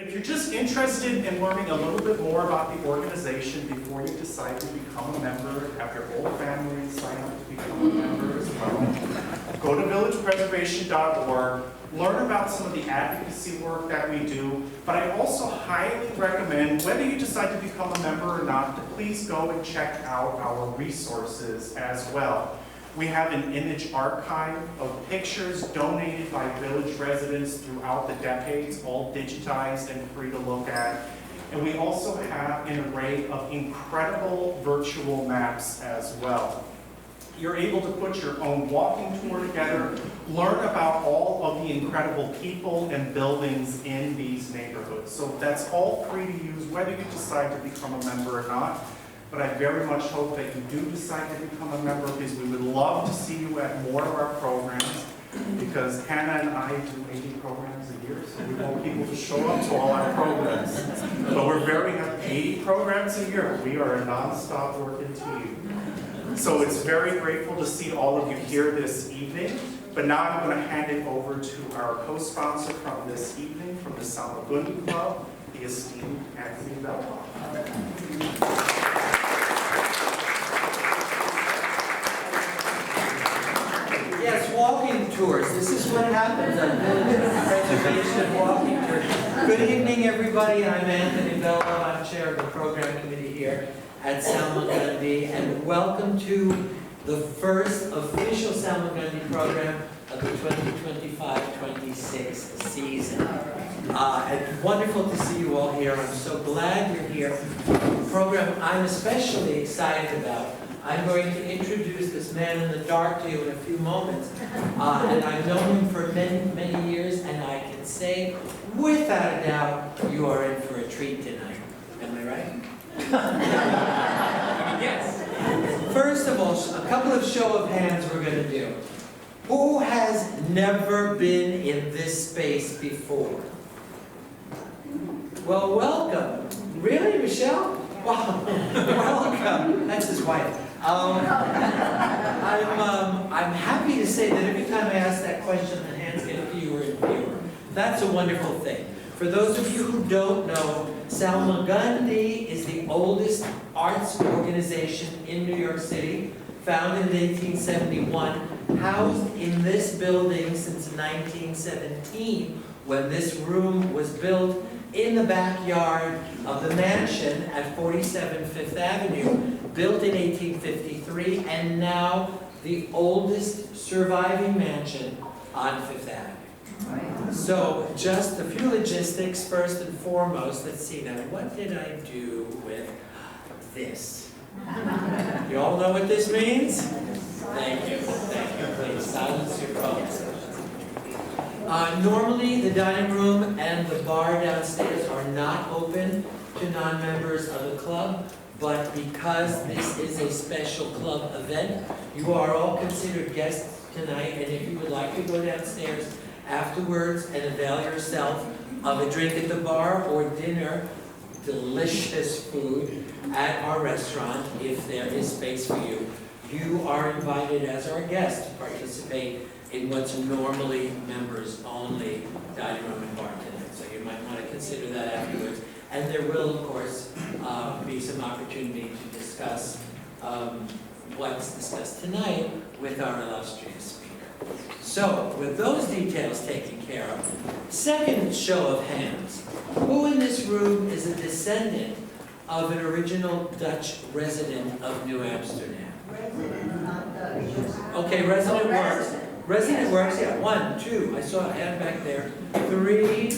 If you're just interested in learning a little bit more about the organization before you decide to become a member, have your whole family sign up to become a member as well, go to villagepreservation.org, learn about some of the advocacy work that we do, but I also highly recommend, whether you decide to become a member or not, to please go and check out our resources as well. We have an image archive of pictures donated by village residents throughout the decades, all digitized and free to look at. And we also have an array of incredible virtual maps as well. You're able to put your own walking tour together, learn about all of the incredible people and buildings in these neighborhoods. So that's all free to use, whether you decide to become a member or not. But I very much hope that you do decide to become a member, because we would love to see you at more of our programs, because Hannah and I do 80 programs a year, so we want people to show up to all our programs. But we're very happy, 80 programs a year. We are a non-stop working team. So it's very grateful to see all of you here this evening. But now I'm going to hand it over to our co-sponsor from this evening, from the Salmagundi Club, the esteemed Anthony Bell. Yes, walking tours. This is what happens on village preservation walking tours. Good evening, everybody. I'm Anthony Bell. I'm chair of the program committee here at Salmagundi, and welcome to the first official Salmagundi program of the 2025-26 season. And wonderful to see you all here. I'm so glad you're here. The program I'm especially excited about. I'm going to introduce this man in the dark to you in a few moments. And I've known him for many, many years, and I can say, without a doubt, you are in for a treat tonight. Am I right? Yes. First of all, a couple of show of hands we're going to do. Who has never been in this space before? Well, welcome. Really, Michelle? Wow. Welcome. That's his wife. I'm happy to say that every time I ask that question, the hands get fewer and fewer. That's a wonderful thing. For those of you who don't know, Salmagundi is the oldest arts organization in New York City, founded in 1871, housed in this building since 1917, when this room was built in the backyard of the mansion at 47 Fifth Avenue, built in 1853, and now the oldest surviving mansion on Fifth Avenue. So just a few logistics first and foremost. Let's see now, what did I do with this? You all know what this means? Thank you, please silence your phones. Normally, the dining room and the bar downstairs are not open to non-members of the club, but because this is a special club event, you are all considered guests tonight, and if you would like to go downstairs afterwards and avail yourself of a drink at the bar or dinner, delicious food at our restaurant, if there is space for you, you are invited as our guest to participate in what's normally members-only dining room and bartending. So you might want to consider that afterwards. And there will, of course, be some opportunity to discuss what's discussed tonight with our illustrious speaker. So, with those details taken care of, second show of hands. Who in this room is a descendant of an original Dutch resident of New Amsterdam? Resident, not Dutch. Okay, resident works. Resident. Resident works, yeah. 1, 2. I saw a hand back there. 3.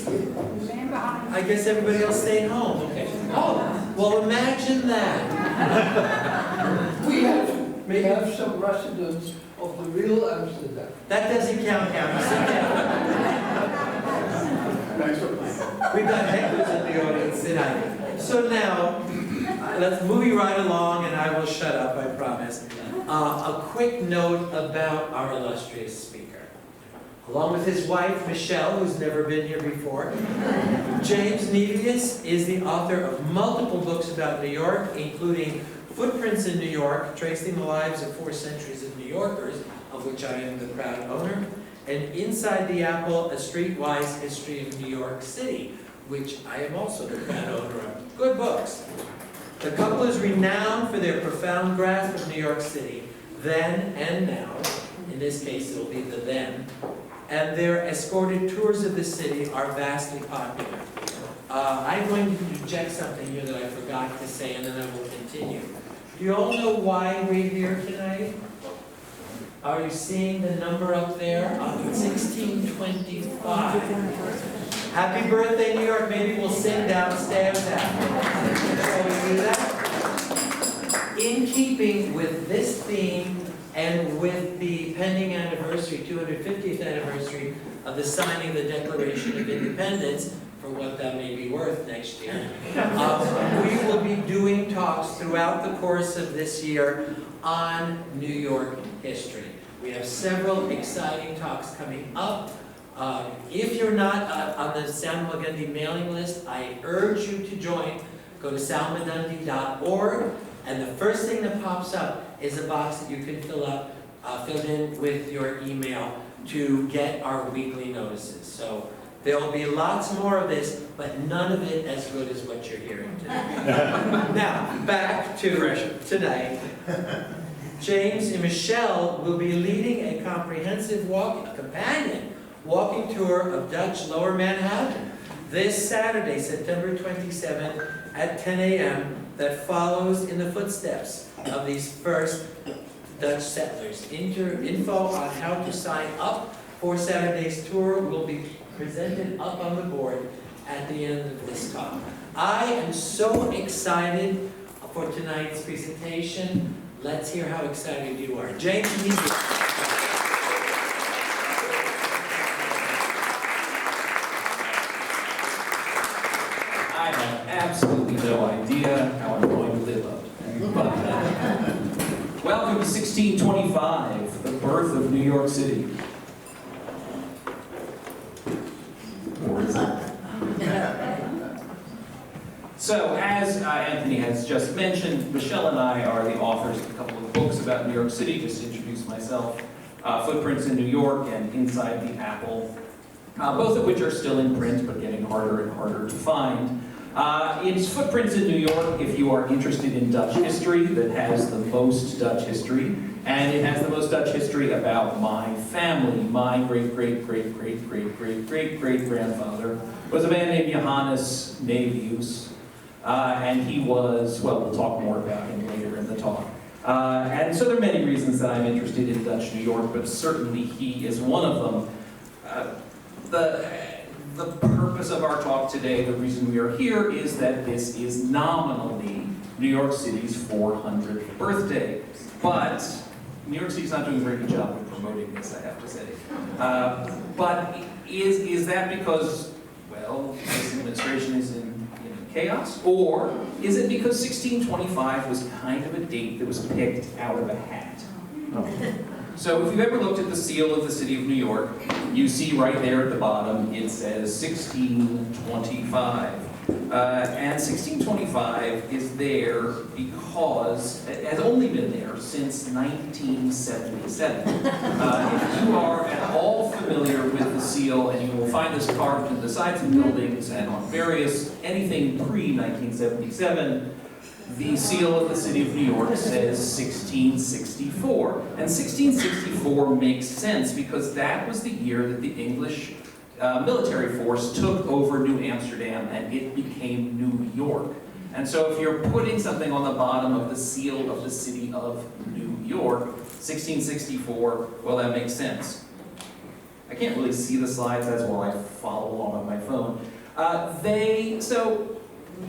I guess everybody else stayed home. Okay. Oh, well, imagine that. We have some residents of the real Amsterdam. That doesn't count, Count. Sit down. Thanks for playing. We've got hecklers in the audience tonight. So now, let's move right along, and I will shut up, I promise. A quick note about our illustrious speaker. Along with his wife, Michelle, who's never been here before, James Nevius is the author of multiple books about New York, including Footprints in New York, tracing the lives of 4 centuries of New Yorkers, of which I am the proud owner, and Inside the Apple, a Streetwise History of New York City, which I am also the proud owner of. Good books. The couple is renowned for their profound grasp of New York City, then and now. In this case, it will be the then. And their escorted tours of the city are vastly popular. I'm going to interject something here that I forgot to say, and then I will continue. Do you all know why we're here tonight? Are you seeing the number up there? 1625. Happy birthday, New York. Maybe we'll sing downstairs after. Shall we do that? In keeping with this theme and with the pending anniversary, 250th anniversary of the signing of the Declaration of Independence, for what that may be worth next year, we will be doing talks throughout the course of this year on New York history. We have several exciting talks coming up. If you're not on the Salma Gundy mailing list, I urge you to join. Go to salmagundy.org, and the first thing that pops up is a box that you can fill in with your email to get our weekly notices. So there will be lots more of this, but none of it as good as what you're hearing today. Now, back to tonight. James and Michelle will be leading a comprehensive companion walking tour of Dutch Lower Manhattan this Saturday, September 27th at 10 a.m. that follows in the footsteps of these first Dutch settlers. Info on how to sign up for Saturday's tour will be presented up on the board at the end of this talk. I am so excited for tonight's presentation. Let's hear how excited you are. James, you need to... I have absolutely no idea how I'm going to live up to that. Welcome to 1625, the birth of New York City. So, as Anthony has just mentioned, Michelle and I are the authors of a couple of books about New York City. Just to introduce myself, Footprints in New York and Inside the Apple, both of which are still in print, but getting harder and harder to find. It's Footprints in New York if you are interested in Dutch history, that has the most Dutch history, and it has the most Dutch history about my family. My great-great-great-great-great-great-great-grandfather was a man named Johannes Nevius, and he was, well, we'll talk more about him later in the talk. And so there are many reasons that I'm interested in Dutch New York, but certainly he is one of them. The purpose of our talk today, the reason we are here, is that this is nominally New York City's 400th birthday. But New York City's not doing a very good job of promoting this, I have to say. But is that because, well, this administration is in chaos? Or is it because 1625 was kind of a date that was picked out of a hat? Oh. So if you've ever looked at the seal of the city of New York, you see right there at the bottom, it says 1625. And 1625 is there because it has only been there since 1977. If you are at all familiar with the seal, and you will find this carved into the sides of buildings and on anything pre-1977, the seal of the city of New York says 1664. And 1664 makes sense because that was the year that the English military force took over New Amsterdam and it became New York. And so if you're putting something on the bottom of the seal of the city of New York, 1664, well, that makes sense. I can't really see the slides, that's why I follow along on my phone.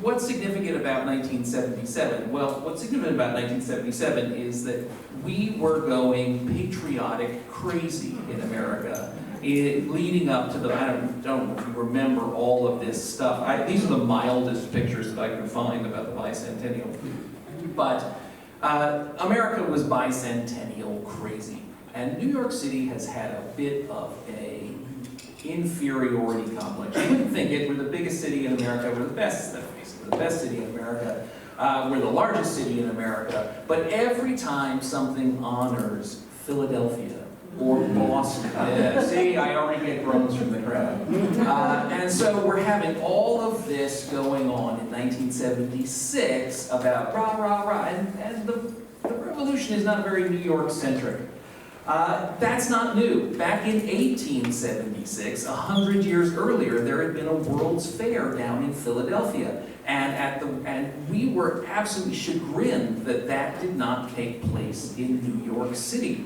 What's significant about 1977? Well, what's significant about 1977 is that we were going patriotic crazy in America, leading up to I don't know if you remember all of this stuff. These are the mildest pictures that I can find about the bicentennial. But America was bicentennial crazy. And New York City has had a bit of a inferiority complex. You wouldn't think it. We're the biggest city in America. We're the best city in America. We're the largest city in America. But every time something honors Philadelphia, or Boston. Yeah, see, I already get groans from the crowd. And so we're having all of this going on in 1976 about rah, rah, rah, and the revolution is not very New York-centric. That's not new. Back in 1876, 100 years earlier, there had been a World's Fair down in Philadelphia. And we were absolutely chagrined that that did not take place in New York City.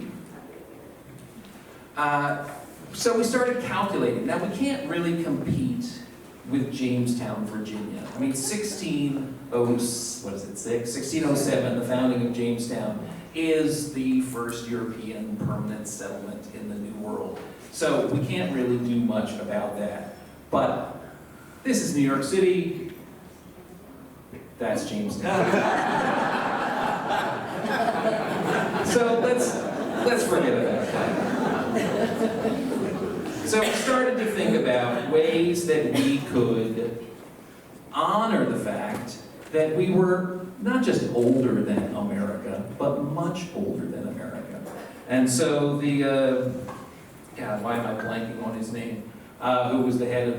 So we started calculating. Now, we can't really compete with Jamestown, Virginia. I mean, 1607, the founding of Jamestown, is the first European permanent settlement in the New World. So we can't really do much about that. But this is New York City. That's Jamestown. So let's forget about that. So we started to think about ways that we could honor the fact that we were not just older than America, but much older than America. And so the, why am I blanking on his name? Who was the head of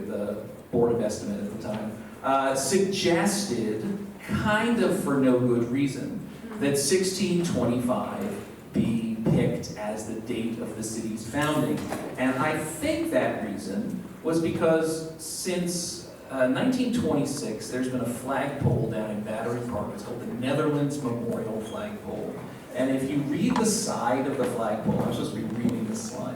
the Board of Estimate at the time, suggested, kind of for no good reason, that 1625 be picked as the date of the city's founding. And I think that reason was because since 1926, there's been a flagpole down in Battery Park. It's called the Netherlands Memorial Flagpole. And if you read the side of the flagpole, I'm supposed to be reading this slide,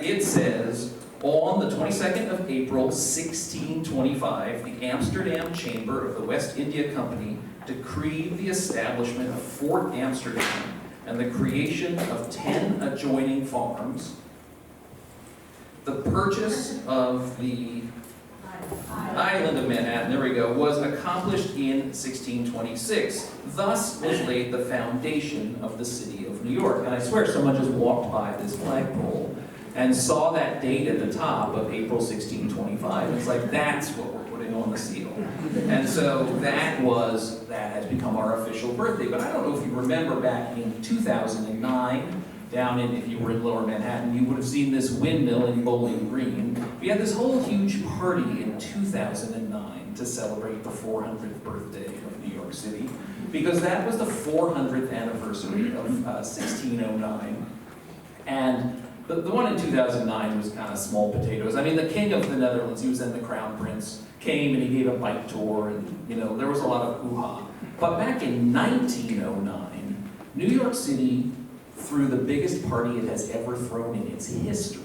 it says, on the 22nd of April, 1625, the Amsterdam Chamber of the West India Company decreed the establishment of Fort Amsterdam and the creation of 10 adjoining farms. The purchase of the island of Manhattan, there we go, was accomplished in 1626. Thus was laid the foundation of the city of New York. And I swear someone just walked by this flagpole and saw that date at the top of April 1625. It's like, that's what we're putting on the seal. And so that has become our official birthday. But I don't know if you remember back in 2009, down in, if you were in Lower Manhattan, you would have seen this windmill in Bowling Green. We had this whole huge party in 2009 to celebrate the 400th birthday of New York City, because that was the 400th anniversary of 1609. And the one in 2009 was kind of small potatoes. I mean, the King of the Netherlands, he was then the Crown Prince, came and he gave a bike tour, and there was a lot of hoo-ha. But back in 1909, New York City threw the biggest party it has ever thrown in its history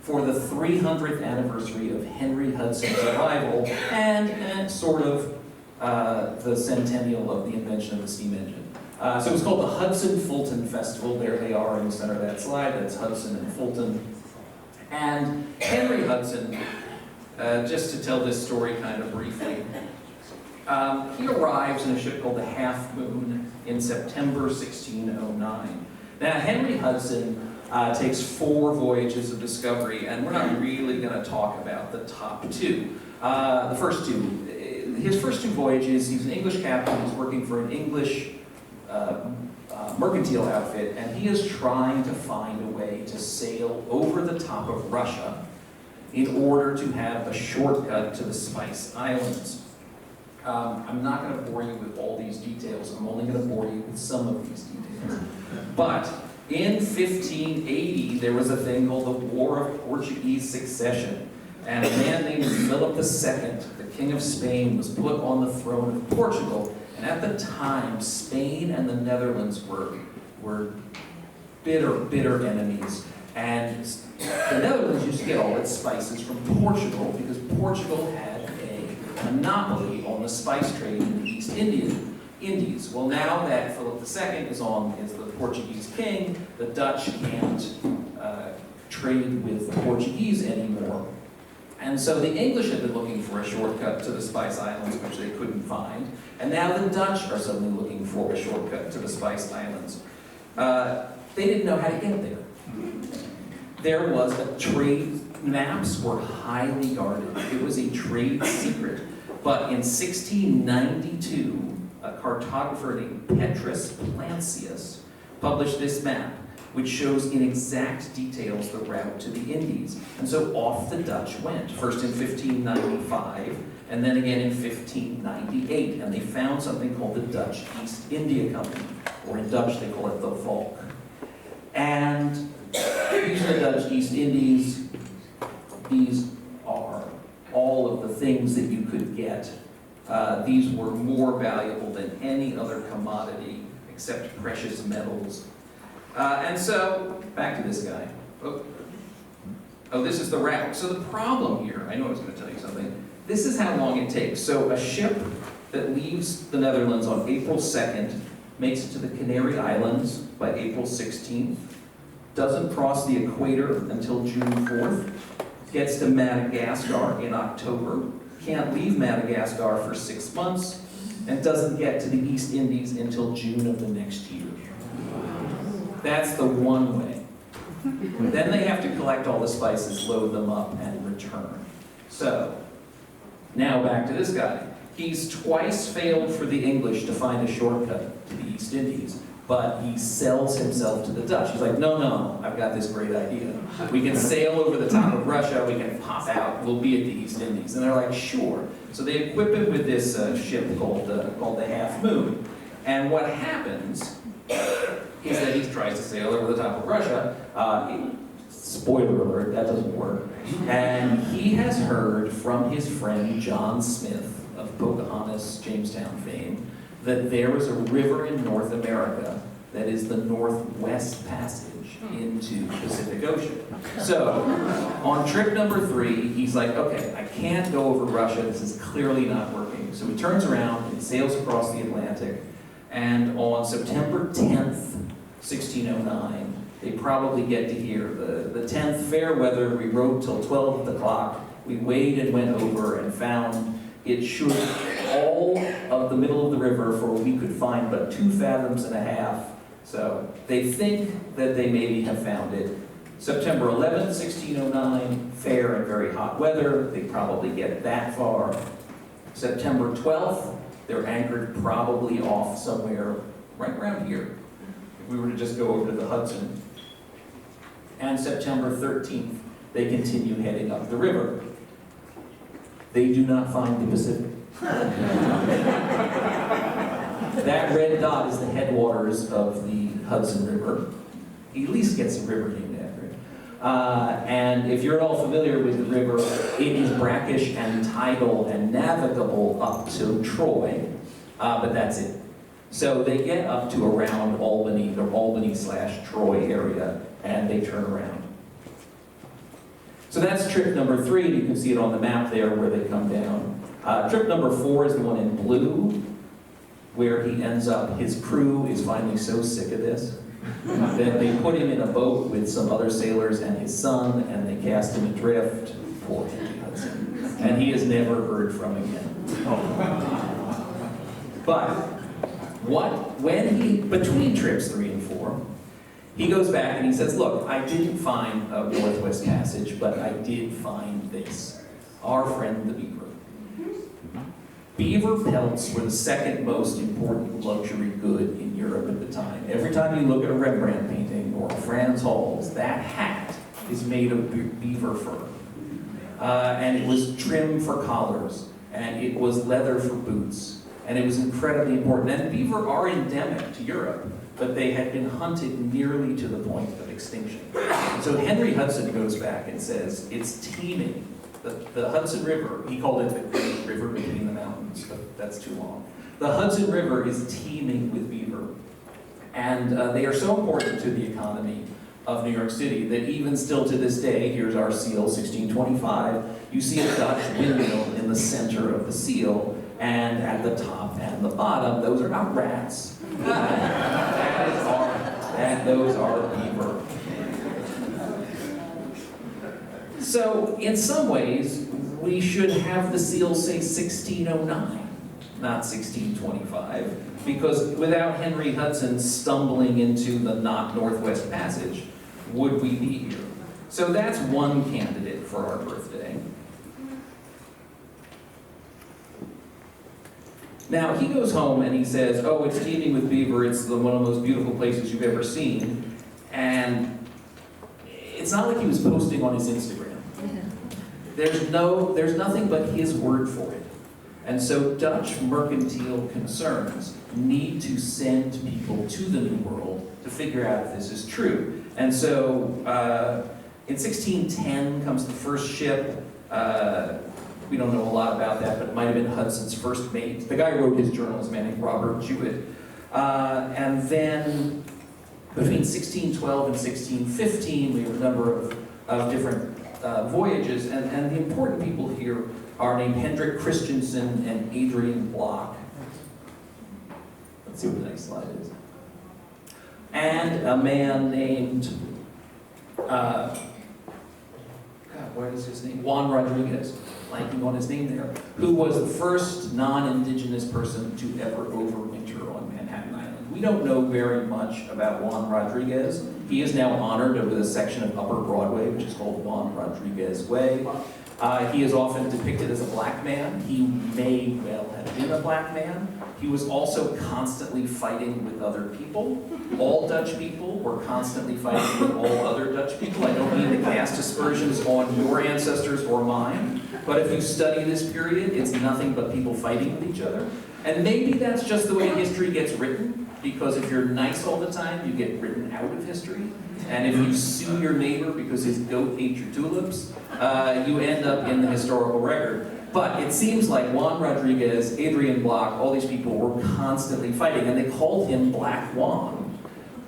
for the 300th anniversary of Henry Hudson's arrival and sort of the centennial of the invention of the steam engine. So it was called the Hudson-Fulton Festival. There they are in the center of that slide. That's Hudson and Fulton. And Henry Hudson, just to tell this story kind of briefly, he arrives in a ship called the Half Moon in September 1609. Now, Henry Hudson takes 4 voyages of discovery, and we're not really going to talk about the top 2. The first 2. His first 2 voyages, he's an English captain, he's working for an English mercantile outfit, and he is trying to find a way to sail over the top of Russia in order to have a shortcut to the Spice Islands. I'm not going to bore you with all these details. I'm only going to bore you with some of these details. But in 1580, there was a thing called the War of Portuguese Succession. And a man named Philip II, the King of Spain, was put on the throne of Portugal. And at the time, Spain and the Netherlands were bitter enemies. And the Netherlands used to get all its spices from Portugal because Portugal had a monopoly on the spice trade in the East Indies. Well, now that Philip II is the Portuguese king, the Dutch can't trade with the Portuguese anymore. And so the English had been looking for a shortcut to the Spice Islands, which they couldn't find. And now the Dutch are suddenly looking for a shortcut to the Spice Islands. They didn't know how to get there. There was a trade, maps were highly guarded. It was a trade secret. But in 1692, a cartographer named Petrus Plancius published this map. which shows in exact details the route to the Indies. And so off the Dutch went, first in 1595, and then again in 1598, and they found something called the Dutch East India Company, or in Dutch they call it the Volk. And these are the Dutch East Indies. These are all of the things that you could get. These were more valuable than any other commodity except precious metals. And so, back to this guy. Oh, this is the route. So the problem here, I know I was going to tell you something. This is how long it takes. So a ship that leaves the Netherlands on April 2nd makes it to the Canary Islands by April 16th, doesn't cross the equator until June 4th, gets to Madagascar in October, can't leave Madagascar for 6 months, and doesn't get to the East Indies until June of the next year. That's the one way. Then they have to collect all the spices, load them up, and return. So, now back to this guy. He's twice failed for the English to find a shortcut to the East Indies, but he sells himself to the Dutch. He's like, no, I've got this great idea. We can sail over the top of Russia, we can pop out, we'll be at the East Indies. And they're like, sure. So they equip him with this ship called the Half Moon. And what happens is that he tries to sail over the top of Russia. Spoiler alert, that doesn't work. And he has heard from his friend John Smith of Pocahontas, Jamestown fame, that there is a river in North America that is the Northwest Passage into the Pacific Ocean. So, on trip number 3, he's like, okay, I can't go over Russia, this is clearly not working. So he turns around and sails across the Atlantic, and on September 10th, 1609, they probably get to hear the 10th, fair weather, we rode till 12 o'clock, we weighed and went over and found it should all of the middle of the river, for we could find but 2.5 fathoms. So they think that they maybe have found it. September 11th, 1609, fair and very hot weather. They probably get that far. September 12th, they're anchored probably off somewhere right around here, if we were to just go over to the Hudson. And September 13th, they continue heading up the river. They do not find the Pacific. That red dot is the headwaters of the Hudson River. He at least gets a river named after it. And if you're at all familiar with the river, it is brackish and tidal and navigable up to Troy, but that's it. So they get up to around Albany, the Albany/Troy area, and they turn around. So that's trip number 3, and you can see it on the map there where they come down. Trip number 4 is the one in blue, where he ends up, his crew is finally so sick of this, that they put him in a boat with some other sailors and his son, and they cast him adrift. Poor Henry Hudson. And he is never heard from again. But, between trips 3 and 4, he goes back and he says, look, I didn't find a Northwest Passage, but I did find this. Our friend the beaver. Beaver pelts were the second most important luxury good in Europe at the time. Every time you look at a Rembrandt painting or a Frans Hals, that hat is made of beaver fur. And it was trim for collars, and it was leather for boots, and it was incredibly important. And beaver are endemic to Europe, but they had been hunted nearly to the point of extinction. So Henry Hudson goes back and says, it's teeming. The Hudson River, he called it the Great River Between the Mountains, but that's too long. The Hudson River is teeming with beaver. And they are so important to the economy of New York City that even still to this day, here's our seal, 1625, you see a Dutch windmill in the center of the seal, and at the top and the bottom, those are not rats. Those are beaver. So, in some ways, we should have the seal say 1609, not 1625, because without Henry Hudson stumbling into the not Northwest Passage, would we be here? So that's one candidate for our birthday. Now, he goes home and he says, oh, it's teeming with beaver, it's one of the most beautiful places you've ever seen. And it's not like he was posting on his Instagram. There's nothing but his word for it. And so Dutch mercantile concerns need to send people to the New World to figure out if this is true. And so in 1610 comes the first ship. We don't know a lot about that, but it might have been Hudson's first mate. The guy who wrote his journal is a man named Robert Jewett. And then between 1612 and 1615, we have a number of different voyages. And the important people here are named Hendrik Christensen and Adrian Block. Let's see what the next slide is. And a man named, God, what is his name? Juan Rodriguez, blanking on his name there, who was the first non-indigenous person to ever overwinter on Manhattan Island. We don't know very much about Juan Rodriguez. He is now honored over the section of Upper Broadway, which is called Juan Rodriguez Way. He is often depicted as a black man. He may well have been a black man. He was also constantly fighting with other people. All Dutch people were constantly fighting with all other Dutch people. I don't mean to cast aspersions on your ancestors or mine, but if you study this period, it's nothing but people fighting with each other. And maybe that's just the way history gets written, because if you're nice all the time, you get written out of history. And if you sue your neighbor because his goat ate your tulips, you end up in the historical record. But it seems like Juan Rodriguez, Adrian Block, all these people were constantly fighting, and they called him Black Juan.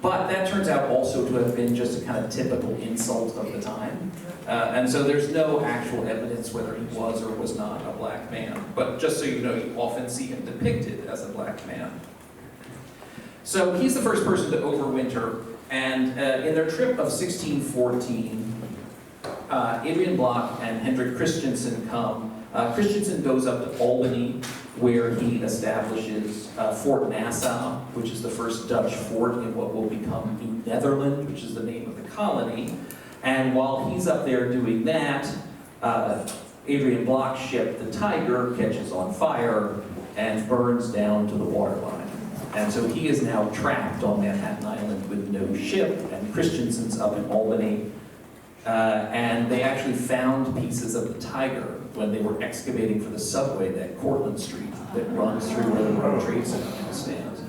But that turns out also to have been just a kind of typical insult of the time. And so there's no actual evidence whether he was or was not a black man. But just so you know, you often see him depicted as a black man. So he's the first person to overwinter, and in their trip of 1614, Adrian Block and Hendrik Christensen come. Christensen goes up to Albany, where he establishes Fort Nassau, which is the first Dutch fort in what will become New Netherland, which is the name of the colony. And while he's up there doing that, Adrian Block's ship, the Tiger, catches on fire and burns down to the waterline. And so he is now trapped on Manhattan Island with no ship, and Christensen's up in Albany. And they actually found pieces of the Tiger when they were excavating for the subway, that Cortlandt Street that runs through where the World Trade Center stands.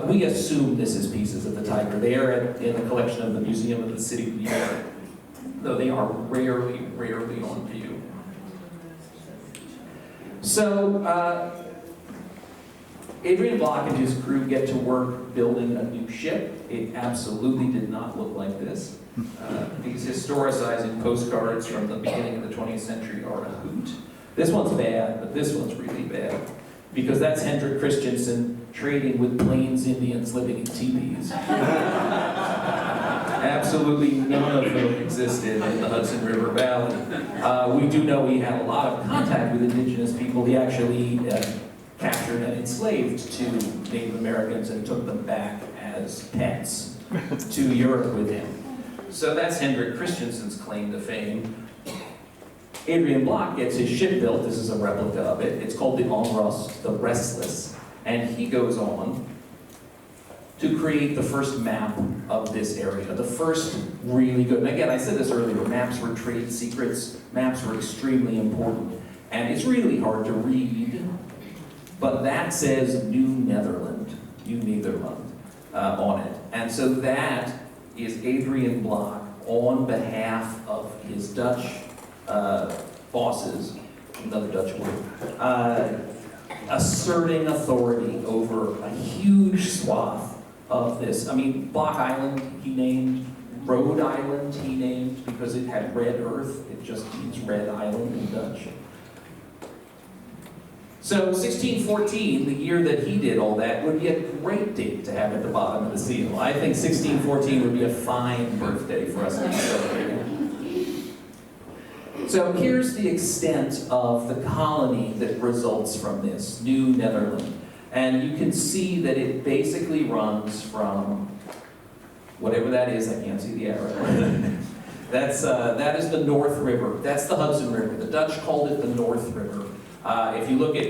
We assume this is pieces of the Tiger. They are in the collection of the Museum of the City of New York, though they are rarely on view. So, Adrian Block and his crew get to work building a new ship. It absolutely did not look like this. These historicizing postcards from the beginning of the 20th century are a hoot. This one's bad, but this one's really bad, because that's Hendrik Christensen trading with Plains Indians living in teepees. Absolutely none of them existed in the Hudson River Valley. We do know he had a lot of contact with indigenous people. He actually captured and enslaved 2 Native Americans and took them back as pets to Europe with him. So that's Hendrik Christensen's claim to fame. Adrian Block gets his ship built. This is a replica of it. It's called the Onrust, the Restless. And he goes on to create the first map of this area, the first really good. And again, I said this earlier, maps were trade secrets. Maps were extremely important. And it's really hard to read, but that says New Netherland on it. And so that is Adrian Block on behalf of his Dutch bosses, another Dutch word, asserting authority over a huge swath of this. I mean, Block Island he named, Rhode Island he named because it had red earth. It just means red island in Dutch. So 1614, the year that he did all that, would be a great date to have at the bottom of the seal. I think 1614 would be a fine birthday for us to be celebrating. So here's the extent of the colony that results from this, New Netherland. And you can see that it basically runs from whatever that is, I can't see the arrow. That is the North River. That's the Hudson River. The Dutch called it the North River. If you look at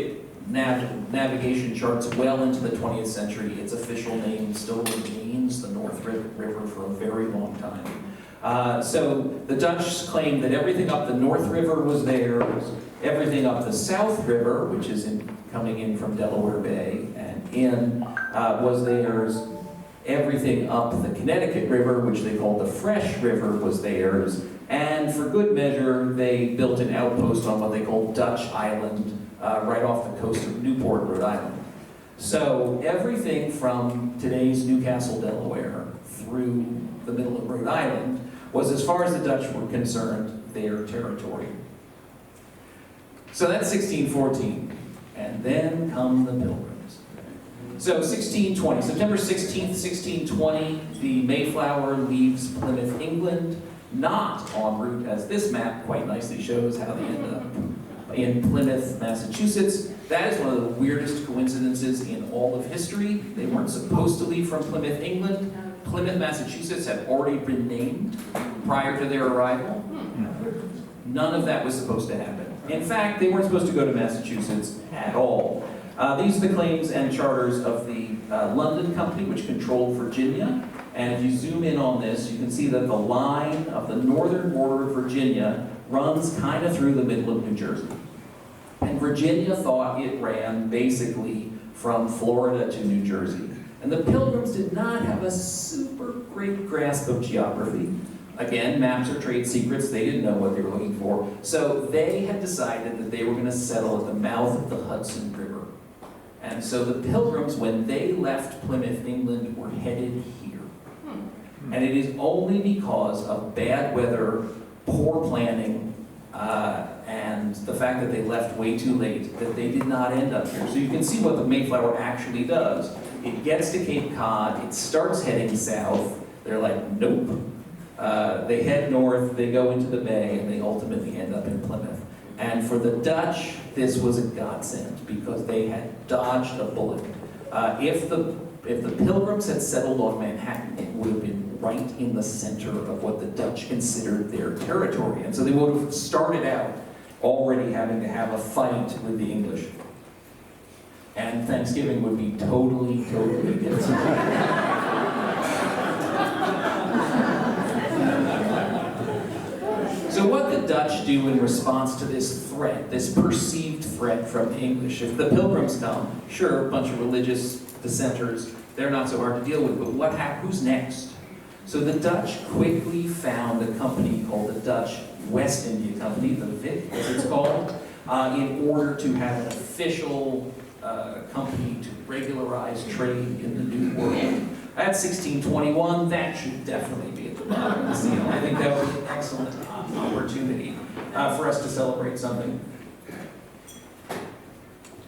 navigation charts well into the 20th century. Its official name still remains the North River for a very long time. So the Dutch claimed that everything up the North River was theirs, everything up the South River, which is coming in from Delaware Bay and in, was theirs. Everything up the Connecticut River, which they called the Fresh River, was theirs. And for good measure, they built an outpost on what they called Dutch Island, right off the coast of Newport, Rhode Island. So everything from today's Newcastle, Delaware, through the middle of Rhode Island was, as far as the Dutch were concerned, their territory. So that's 1614. And then come the Pilgrims. So 1620, September 16th, 1620, the Mayflower leaves Plymouth, England, not en route, as this map quite nicely shows how they end up in Plymouth, Massachusetts. That is one of the weirdest coincidences in all of history. They weren't supposed to leave from Plymouth, England. Plymouth, Massachusetts had already been named prior to their arrival. None of that was supposed to happen. In fact, they weren't supposed to go to Massachusetts at all. These are the claims and charters of the London Company, which controlled Virginia. And if you zoom in on this, you can see that the line of the northern border of Virginia runs kind of through the middle of New Jersey. And Virginia thought it ran basically from Florida to New Jersey. And the Pilgrims did not have a super great grasp of geography. Again, maps are trade secrets. They didn't know what they were looking for. So they had decided that they were going to settle at the mouth of the Hudson River. And so the Pilgrims, when they left Plymouth, England, were headed here. And it is only because of bad weather, poor planning, and the fact that they left way too late that they did not end up here. So you can see what the Mayflower actually does. It gets to Cape Cod, it starts heading south. They're like, nope. They head north, they go into the bay, and they ultimately end up in Plymouth. And for the Dutch, this was a godsend because they had dodged a bullet. If the Pilgrims had settled on Manhattan, it would have been right in the center of what the Dutch considered their territory. And so they would have started out already having to have a fight with the English. And Thanksgiving would be totally different. So what the Dutch do in response to this threat, this perceived threat from the English? If the Pilgrims come, sure, a bunch of religious dissenters, they're not so hard to deal with, but who's next? So the Dutch quickly found a company called the Dutch West India Company, the Vic, as it's called, in order to have an official company to regularize trade in the New World. That's 1621, that should definitely be at the bottom of the seal. I think that would be an excellent opportunity for us to celebrate something.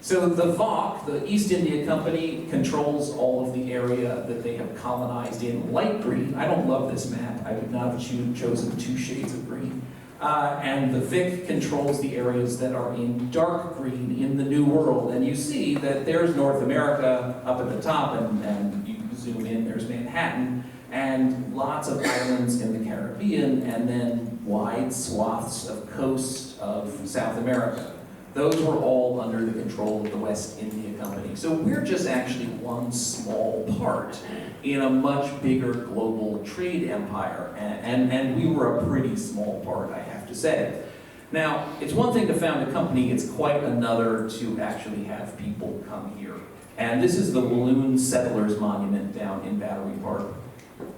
So the VOC, the East India Company, controls all of the area that they have colonized in light green. I don't love this map. I would not have chosen 2 shades of green. And the Vic controls the areas that are in dark green in the New World. And you see that there's North America up at the top, and you zoom in, there's Manhattan, and lots of islands in the Caribbean, and then wide swaths of coast of South America. Those were all under the control of the West India Company. So we're just actually one small part in a much bigger global trade empire. And we were a pretty small part, I have to say. Now, it's one thing to found a company, it's quite another to actually have people come here. And this is the Walloon Settlers Monument down in Battery Park.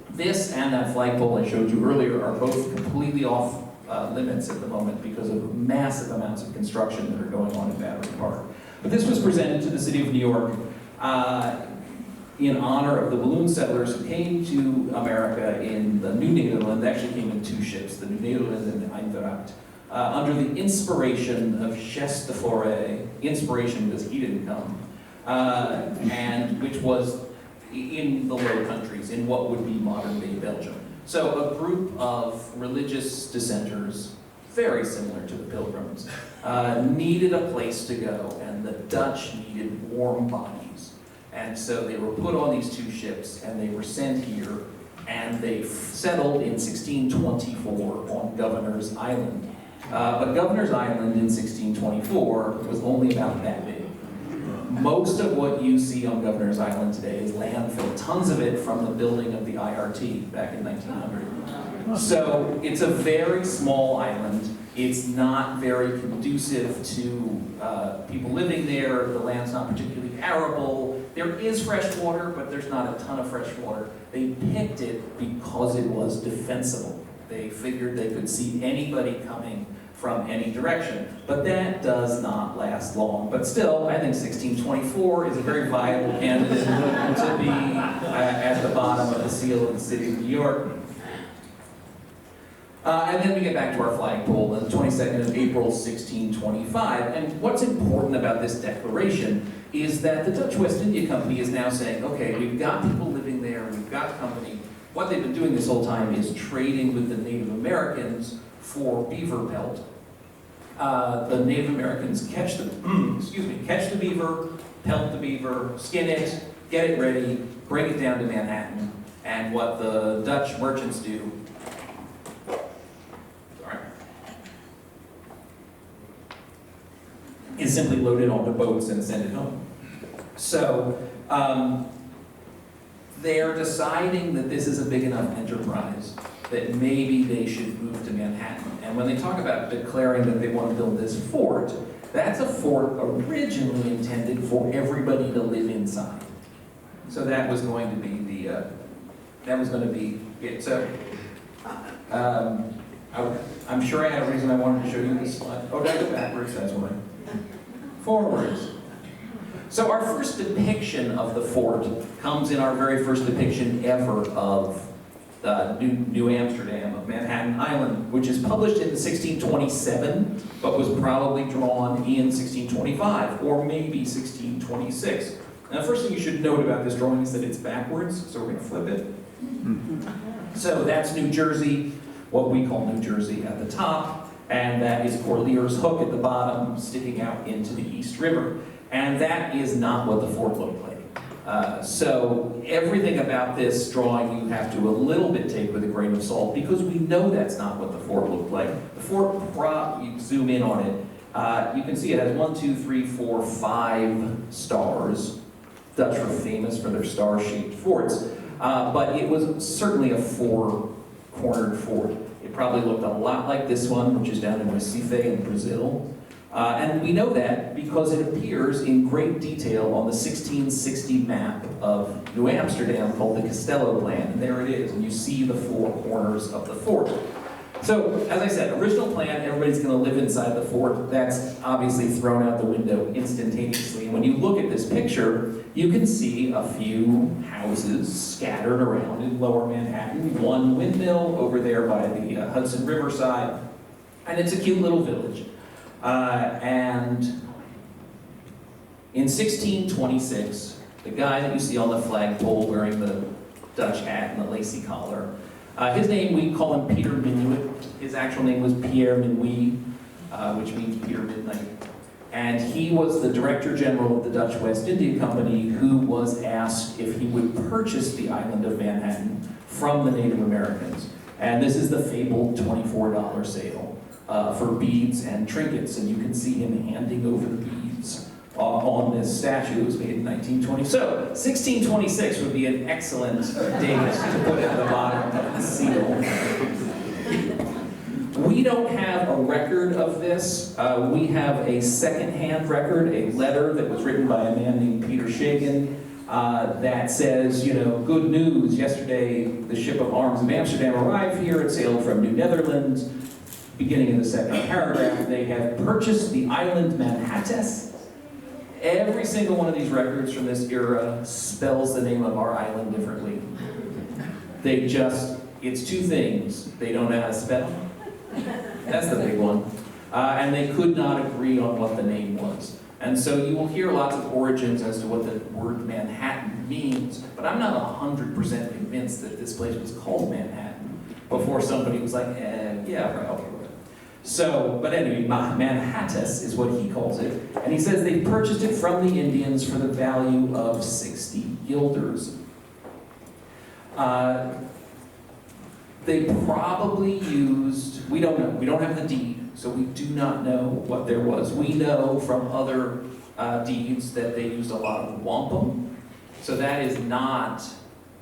This and that flagpole I showed you earlier are both completely off limits at the moment because of massive amounts of construction that are going on in Battery Park. But this was presented to the city of New York in honor of the Walloon settlers who came to America in the New Nederland. They actually came in 2 ships, the New Nederland and the Einderacht, under the inspiration of Chess de Forêt, inspiration because he didn't come, and which was in the Low Countries, in what would be modern-day Belgium. So a group of religious dissenters, very similar to the Pilgrims, needed a place to go, and the Dutch needed warm bodies. And so they were put on these 2 ships, and they were sent here, and they settled in 1624 on Governor's Island. But Governor's Island in 1624 was only about that big. Most of what you see on Governor's Island today is landfill, tons of it from the building of the IRT back in 1900. So it's a very small island. It's not very conducive to people living there. The land's not particularly arable. There is fresh water, but there's not a ton of fresh water. They picked it because it was defensible. They figured they could see anybody coming from any direction. But that does not last long. But still, I think 1624 is a very viable candidate to be at the bottom of the seal of the city of New York. And then we get back to our flagpole on the 22nd of April, 1625. And what's important about this declaration is that the Dutch West India Company is now saying, okay, we've got people living there, we've got company. What they've been doing this whole time is trading with the Native Americans for beaver pelt. The Native Americans catch the, catch the beaver, pelt the beaver, skin it, get it ready, bring it down to Manhattan. And what the Dutch merchants do, is simply load it onto boats and send it home. So they're deciding that this is a big enough enterprise that maybe they should move to Manhattan. And when they talk about declaring that they want to build this fort, that's a fort originally intended for everybody to live inside. So that was going to be the, it. So I'm sure I had a reason I wanted to show you this slide. Oh, did I go backwards? That's why. Forwards. So our first depiction of the fort comes in our very first depiction ever of New Amsterdam, of Manhattan Island, which is published in 1627, but was probably drawn in 1625, or maybe 1626. Now, the first thing you should note about this drawing is that it's backwards, so we're going to flip it. So that's New Jersey, what we call New Jersey at the top, and that is Corlear's Hook at the bottom, sticking out into the East River. And that is not what the fort looked like. So everything about this drawing you have to a little bit take with a grain of salt, because we know that's not what the fort looked like. The fort, you zoom in on it, you can see it has 1, 2, 3, 4, 5 stars. Dutch were famous for their star-shaped forts, but it was certainly a 4-cornered fort. It probably looked a lot like this one, which is down in Recife in Brazil. And we know that because it appears in great detail on the 1660 map of New Amsterdam called the Castello Plan. And there it is, and you see the 4 corners of the fort. So, as I said, original plan, everybody's going to live inside the fort. That's obviously thrown out the window instantaneously. And when you look at this picture, you can see a few houses scattered around in lower Manhattan, one windmill over there by the Hudson River side, and it's a cute little village. And in 1626, the guy that you see on the flagpole wearing the Dutch hat and the lacy collar, his name, we call him Peter Minuit. His actual name was Pierre Minuit, which means Peter Midnight. And he was the Director General of the Dutch West India Company, who was asked if he would purchase the island of Manhattan from the Native Americans. And this is the fabled $24 sale for beads and trinkets. And you can see him handing over the beads on this statue. It was made in 1920. So 1626 would be an excellent date to put at the bottom of the seal. We don't have a record of this. We have a second-hand record, a letter that was written by a man named Peter Shagan that says, you know, good news, yesterday the ship of arms of Amsterdam arrived here. It sailed from New Netherlands. Beginning in the second paragraph, they have purchased the island Manhattan. Every single one of these records from this era spells the name of our island differently. They just, it's 2 things. They don't know how to spell. That's the big one. And they could not agree on what the name was. And so you will hear lots of origins as to what the word Manhattan means, but I'm not 100% convinced that this place was called Manhattan before somebody was like, yeah, right, okay. So, but anyway, Manhattan is what he calls it. And he says they purchased it from the Indians for the value of 60 guilders. They probably used, we don't know, we don't have the deed, so we do not know what there was. We know from other deeds that they used a lot of wampum. So that is not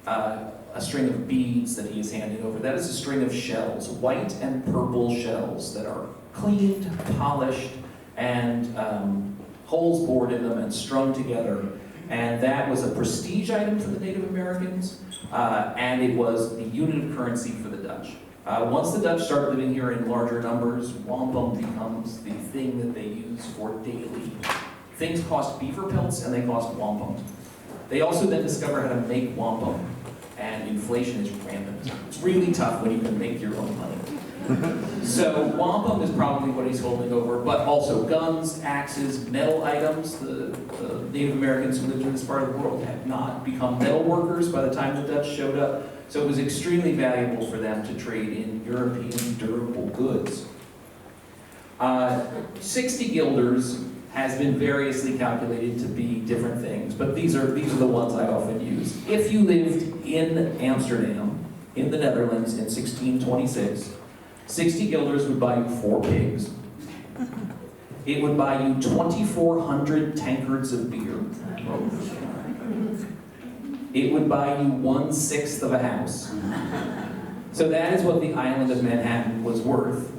a string of beads that he is handing over. That is a string of shells, white and purple shells that are cleaned, polished, and holes bored in them and strung together. And that was a prestige item for the Native Americans, and it was the unit of currency for the Dutch. Once the Dutch start living here in larger numbers, wampum becomes the thing that they use for daily. Things cost beaver pelts and they cost wampum. They also then discover how to make wampum, and inflation is rampant. It's really tough when you can make your own money. So wampum is probably what he's holding over, but also guns, axes, metal items. The Native Americans who lived in this part of the world had not become metal workers by the time the Dutch showed up. So it was extremely valuable for them to trade in European durable goods. 60 guilders has been variously calculated to be different things, but these are the ones I often use. If you lived in Amsterdam, in the Netherlands in 1626, 60 guilders would buy you 4 pigs. It would buy you 2,400 tankards of beer. It would buy you 1/6 of a house. So that is what the island of Manhattan was worth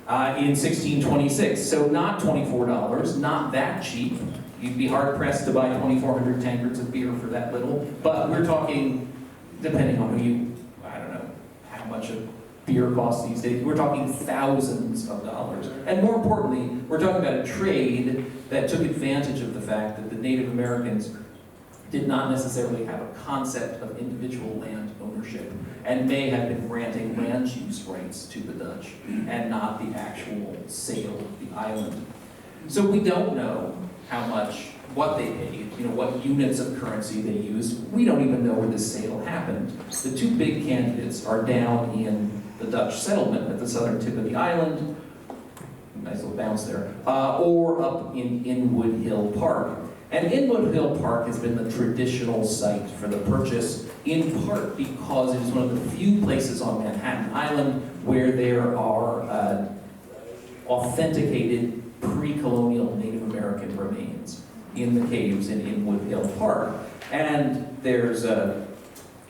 in 1626. So not $24, not that cheap. You'd be hard pressed to buy 2,400 tankards of beer for that little. But we're talking, depending on who you, I don't know how much a beer costs these days, we're talking thousands of dollars. And more importantly, we're talking about a trade that took advantage of the fact that the Native Americans did not necessarily have a concept of individual land ownership and may have been granting land use rights to the Dutch and not the actual sale of the island. So we don't know how much, what they paid, what units of currency they used. We don't even know where this sale happened. The 2 big candidates are down in the Dutch settlement at the southern tip of the island, nice little bounce there, or up in Inwood Hill Park. And Inwood Hill Park has been the traditional site for the purchase, in part because it is one of the few places on Manhattan Island where there are authenticated pre-colonial Native American remains in the caves in Inwood Hill Park. And there's a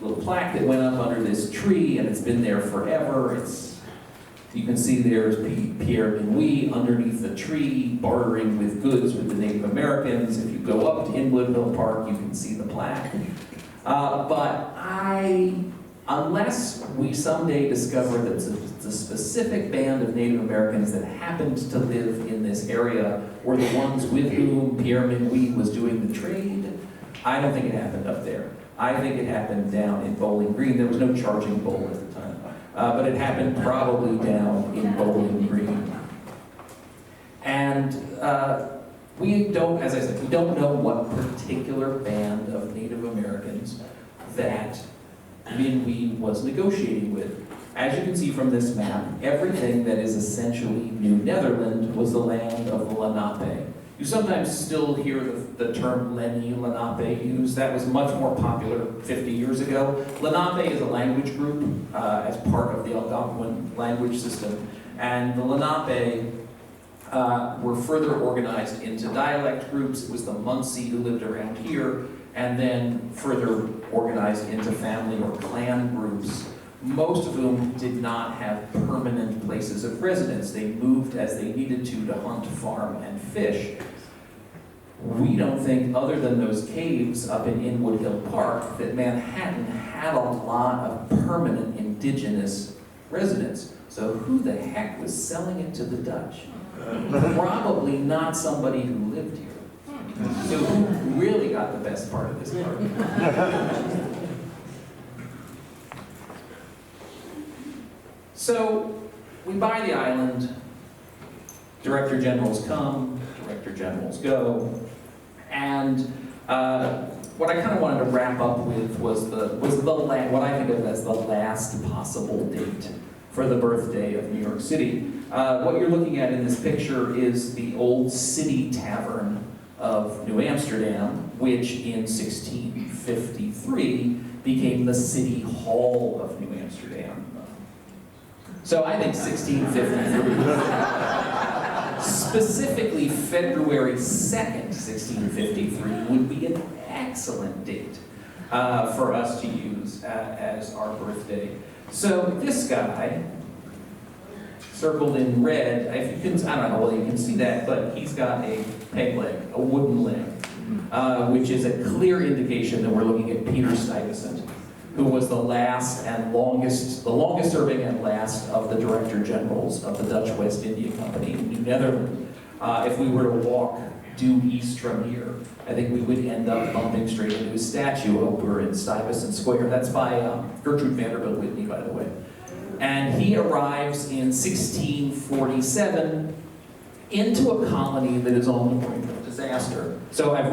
little plaque that went up under this tree, and it's been there forever. You can see there's Pierre Minuit underneath the tree, bartering with goods with the Native Americans. If you go up to Inwood Hill Park, you can see the plaque. Unless we someday discover that it's a specific band of Native Americans that happened to live in this area, or the ones with whom Pierre Minuit was doing the trade, I don't think it happened up there. I think it happened down in Bowling Green. There was no charging bowl at the time. But it happened probably down in Bowling Green. And we don't, as I said, we don't know what particular band of Native Americans that Minuit was negotiating with. As you can see from this map, everything that is essentially New Netherland was the land of the Lenape. You sometimes still hear the term Lenni Lenape used. That was much more popular 50 years ago. Lenape is a language group as part of the Algonquin language system. And the Lenape were further organized into dialect groups. It was the Munsee who lived around here, and then further organized into family or clan groups, most of whom did not have permanent places of residence. They moved as they needed to hunt, farm, and fish. We don't think, other than those caves up in Inwood Hill Park, that Manhattan had a lot of permanent indigenous residents. So who the heck was selling it to the Dutch? Probably not somebody who lived here. So who really got the best part of this park? So we buy the island, director generals come, director generals go, and what I kind of wanted to wrap up with was what I think of as the last possible date for the birthday of New York City. What you're looking at in this picture is the old city tavern of New Amsterdam, which in 1653 became the City Hall of New Amsterdam. So I think 1653 specifically February 2nd, 1653 would be an excellent date for us to use as our birthday. So this guy, circled in red, if you can, I don't know whether you can see that, but he's got a peg leg, a wooden leg, which is a clear indication that we're looking at Peter Stuyvesant, who was the longest serving and last of the Director Generals of the Dutch West India Company in New Netherland. If we were to walk due east from here, I think we would end up bumping straight into his statue over in Stuyvesant Square. That's by Gertrude Vanderbilt Whitney, by the way. And he arrives in 1647 into a colony that is on the brink of disaster. So I've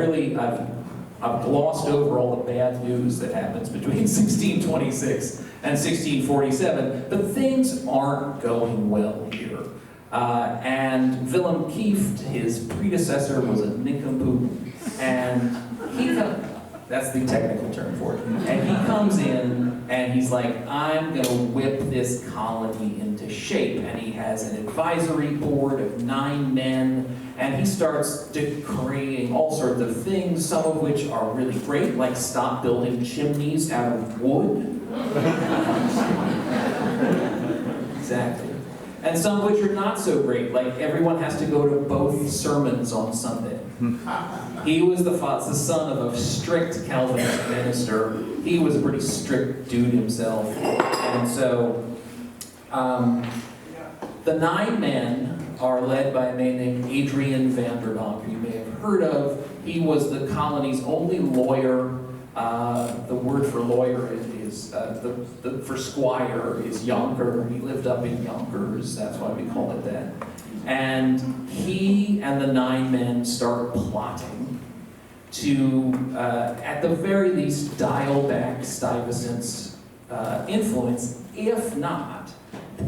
glossed over all the bad news that happens between 1626 and 1647, but things aren't going well here. And Willem Kieft, his predecessor, was a nincompoop, and that's the technical term for it. And he comes in and he's like, I'm gonna whip this colony into shape. And he has an advisory board of 9 men, and he starts decreeing all sorts of things, some of which are really great, like stop building chimneys out of wood. Exactly. And some of which are not so great, like everyone has to go to both sermons on Sunday. He was the son of a strict Calvinist minister. He was a pretty strict dude himself. And so, the 9 men are led by a man named Adrian van der Donk, who you may have heard of. He was the colony's only lawyer. The word for lawyer is for squire is Jonker. He lived up in Yonkers, that's why we call it that. And he and the 9 men start plotting to, at the very least, dial back Stuyvesant's influence, if not,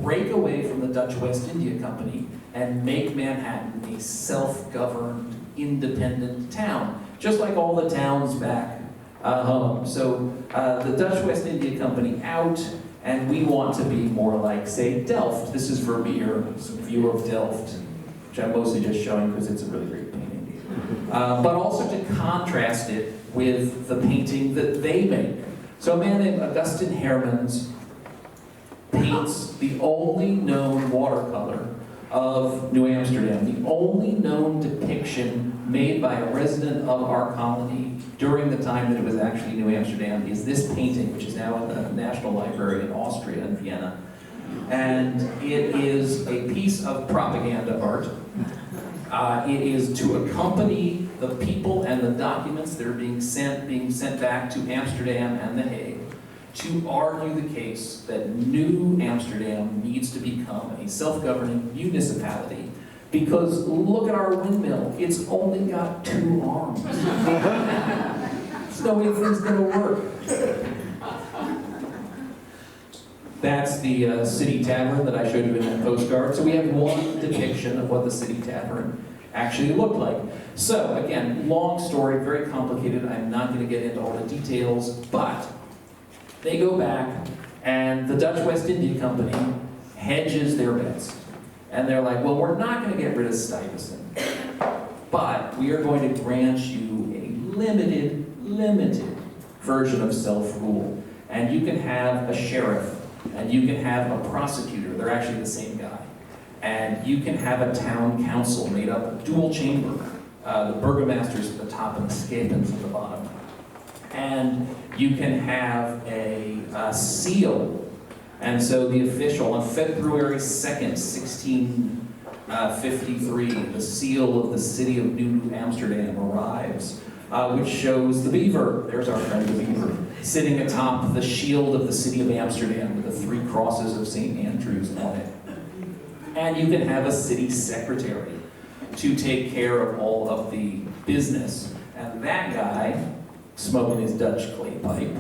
break away from the Dutch West India Company and make Manhattan a self-governed, independent town, just like all the towns back home. So the Dutch West India Company out, and we want to be more like, say, Delft. This is Vermeer, some view of Delft, which I'm mostly just showing because it's a really great painting. But also to contrast it with the painting that they make. So a man named Augustin Hermans paints the only known watercolor of New Amsterdam, the only known depiction made by a resident of our colony during the time that it was actually New Amsterdam is this painting, which is now in the National Library in Austria, in Vienna. And it is a piece of propaganda art. It is to accompany the people and the documents that are being sent back to Amsterdam and The Hague to argue the case that New Amsterdam needs to become a self-governing municipality, because look at our windmill, it's only got 2 arms. There's no way things gonna work. That's the city tavern that I showed you in that postcard. So we have one depiction of what the city tavern actually looked like. So again, long story, very complicated. I'm not gonna get into all the details, but they go back, and the Dutch West India Company hedges their bets. And they're like, well, we're not going to get rid of Stuyvesant, but we are going to grant you a limited version of self-rule. And you can have a sheriff, and you can have a prosecutor. They're actually the same guy. And you can have a town council made up of dual chamber. The burgomaster's at the top and the scapins at the bottom. And you can have a seal. And so the official, on February 2nd, 1653, the seal of the city of New Amsterdam arrives, which shows the beaver, there's our friend the beaver, sitting atop the shield of the city of Amsterdam with the 3 crosses of St. Andrews on it. And you can have a city secretary to take care of all of the business. And that guy, smoking his Dutch clay pipe,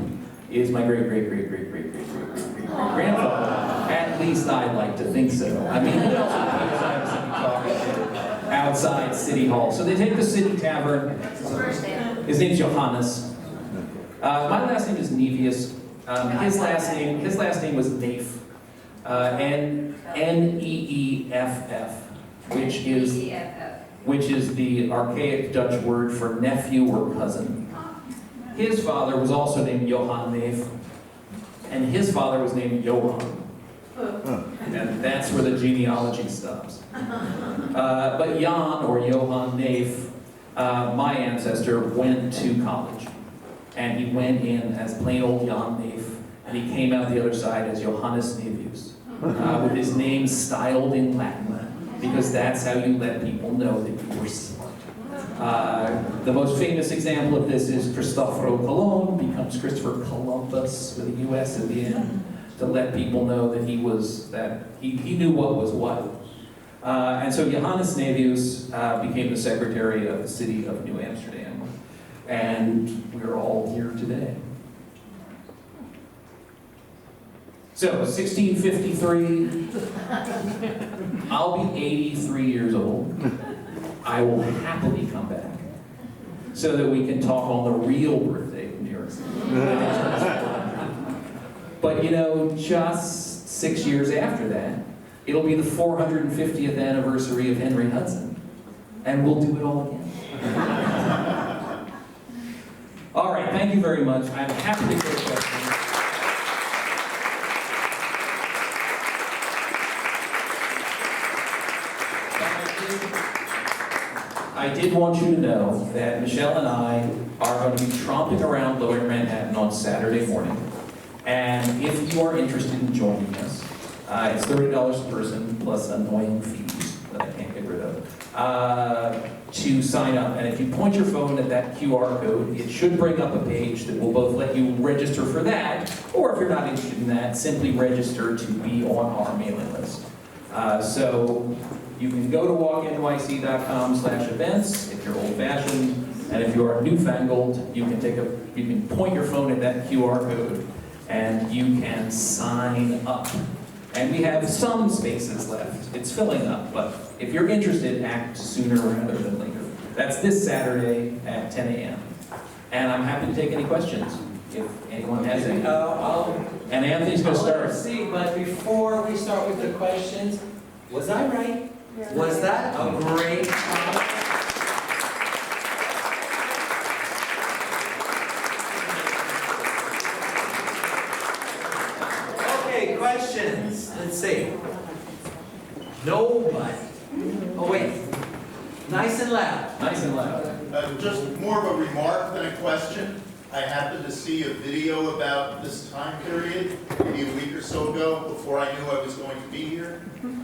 is my great-great-great-great-great-great-great-great-grandfather. At least I'd like to think so. I mean, who else would Peter Stuyvesant be talking to outside City Hall? So they take the city tavern. His name's Johannes. My last name is Nevius. His last name was Neef. Neeff. which is the archaic Dutch word for nephew or cousin. His father was also named Johann Neef, and his father was named Johann. And that's where the genealogy stops. But Jan, or Johann Neef, my ancestor, went to college. And he went in as plain old Jan Neef, and he came out the other side as Johannes Nevius, with his name styled in Latin, because that's how you let people know that you were smart. The most famous example of this is Cristoforo Colon becomes Christopher Columbus with a U.S. at the end, to let people know that he knew what was what. And so Johannes Nevius became the secretary of the city of New Amsterdam, and we're all here today. So, 1653, I'll be 83 years old. I will happily come back so that we can talk on the real birthday of New York City. But you know, just 6 years after that, it'll be the 450th anniversary of Henry Hudson, and we'll do it all again. All right, thank you very much. I'm happy to take questions. I did want you to know that Michelle and I are going to be tromping around Lower Manhattan on Saturday morning. And if you are interested in joining us, it's $30 a person plus annoying fees that I can't get rid of, to sign up. And if you point your phone at that QR code, it should bring up a page that will both let you register for that, or if you're not interested in that, simply register to be on our mailing list. So you can go to walknyc.com/events if you're old-fashioned, and if you are newfangled, you can point your phone at that QR code and you can sign up. And we have some spaces left. It's filling up, but if you're interested, act sooner rather than later. That's this Saturday at 10 a.m. And I'm happy to take any questions if anyone has any. And Anthony's going to start. See, but before we start with the questions, was I right? Was that a great talk? Okay, questions. Let's see. Nobody. Oh, wait. Nice and loud. Nice and loud. Just more of a remark than a question. I happened to see a video about this time period, maybe a week or so ago, before I knew I was going to be here.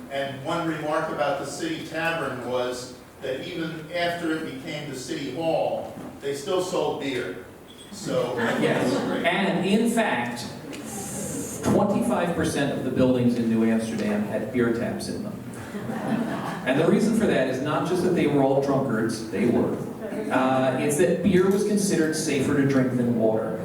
And one remark about the city tavern was that even after it became the city hall, they still sold beer. So, Yes, and in fact, 25% of the buildings in New Amsterdam had beer taps in them. And the reason for that is not just that they were all drunkards, they were. It's that beer was considered safer to drink than water.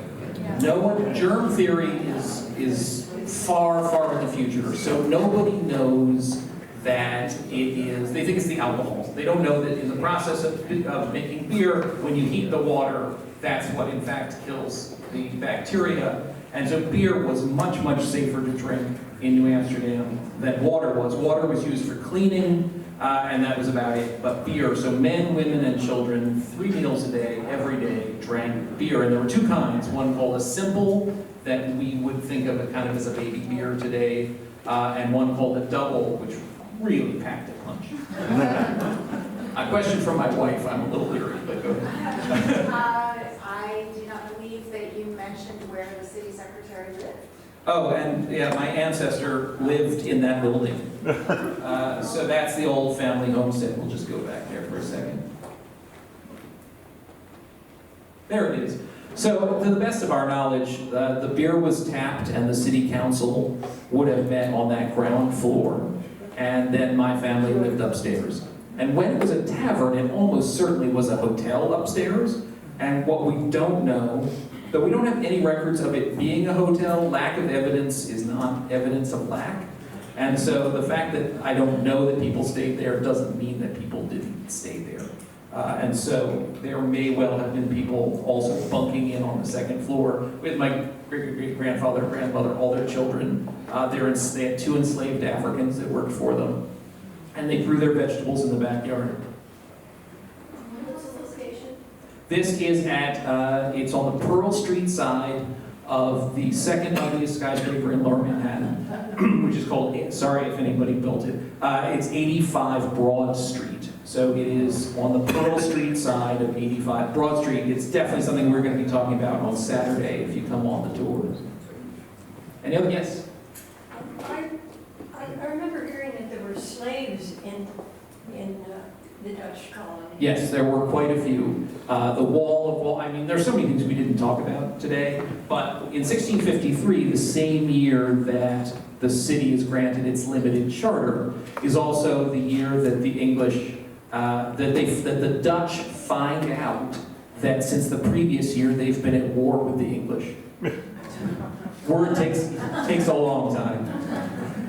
Germ theory is far, far in the future, so nobody knows that it is, they think it's the alcohol. They don't know that in the process of making beer, when you heat the water, that's what in fact kills the bacteria. And so beer was much, much safer to drink in New Amsterdam than water was. Water was used for cleaning, and that was about it. But beer, so men, women, and children, 3 meals a day, every day, drank beer. And there were two kinds, one called a simple, that we would think of it kind of as a baby beer today, and one called a double, which really packed a punch. A question from my wife, I'm a little leery, but go ahead. I do not believe that you mentioned where the city secretary lived. Oh, and yeah, my ancestor lived in that building. So that's the old family homestead. We'll just go back there for a second. There it is. So, to the best of our knowledge, the beer was tapped and the city council would have met on that ground floor. And then my family lived upstairs. And when it was a tavern, it almost certainly was a hotel upstairs. And what we don't know, though we don't have any records of it being a hotel, lack of evidence is not evidence of lack. And so the fact that I don't know that people stayed there doesn't mean that people didn't stay there. And so there may well have been people also bunking in on the second floor with my great-great-grandfather, grandmother, all their children. They had 2 enslaved Africans that worked for them. and they grew their vegetables in the backyard. What's the location? This is at, it's on the Pearl Street side of the second ugliest skyscraper in Lower Manhattan, which is called, sorry if anybody built it, it's 85 Broad Street. So it is on the Pearl Street side of 85 Broad Street. It's definitely something we're going to be talking about on Saturday if you come on the tour. Any other yes? I remember hearing that there were slaves in the Dutch colony. Yes, there were quite a few. The wall, I mean, there's so many things we didn't talk about today, but in 1653, the same year that the city is granted its limited charter, is also the year that the English, that the Dutch find out that since the previous year they've been at war with the English. Word takes a long time.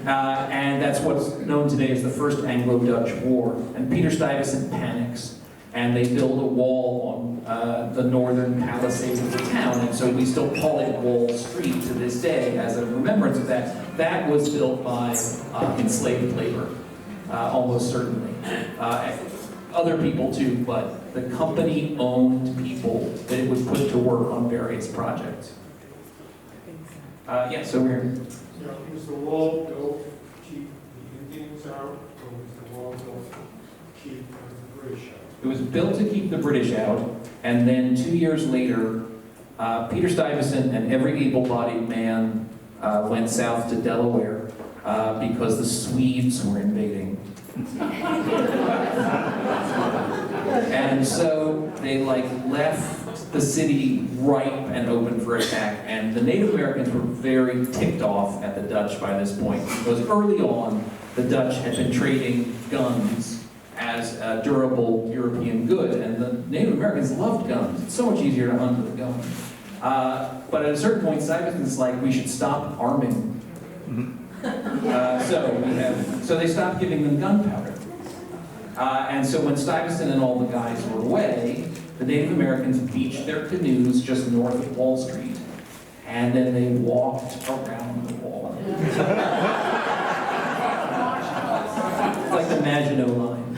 And that's what's known today as the First Anglo-Dutch War. And Peter Stuyvesant panics, and they build a wall on the northern palisades of the town, and so we still call it Wall Street to this day as a remembrance of that. That was built by enslaved labor, almost certainly. Other people too, but the company owned people that it would put to work on various projects. Yeah, so we're... Yeah, was the wall built to keep the Indians out, or was the wall built to keep the British out? It was built to keep the British out, and then 2 years later, Peter Stuyvesant and every able-bodied man went south to Delaware because the Swedes were invading. And so they left the city ripe and open for attack, and the Native Americans were very ticked off at the Dutch by this point, because early on the Dutch had been trading guns as a durable European good, and the Native Americans loved guns. It's so much easier to hunt with a gun. But at a certain point, Stuyvesant's like, we should stop arming. So they stopped giving them gunpowder. And so when Stuyvesant and all the guys were away, the Native Americans beached their canoes just north of Wall Street, and then they walked around the wall. Like the Maginot Line.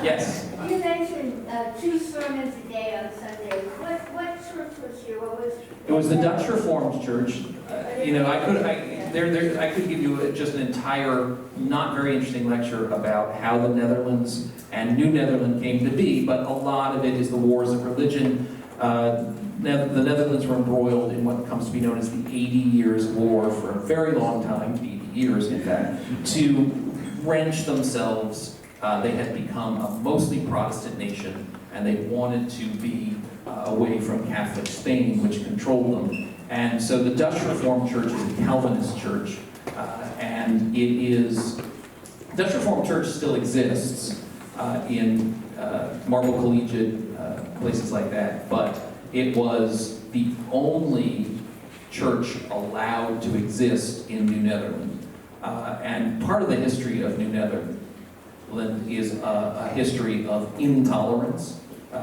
Yes? You mentioned 2 sermons a day on Sunday. What church was here? What was? It was the Dutch Reformed Church. I could give you just an entire, not very interesting lecture about how the Netherlands and New Netherland came to be, but a lot of it is the wars of religion. The Netherlands were embroiled in what comes to be known as the 80 Years' War for a very long time, 80 years in fact, to wrench themselves. They had become a mostly Protestant nation, and they wanted to be away from Catholic Spain, which controlled them. And so the Dutch Reformed Church is a Calvinist church, and Dutch Reformed Church still exists in Marble Collegiate, places like that, but it was the only church allowed to exist in New Netherland. And part of the history of New Netherland is a history of intolerance.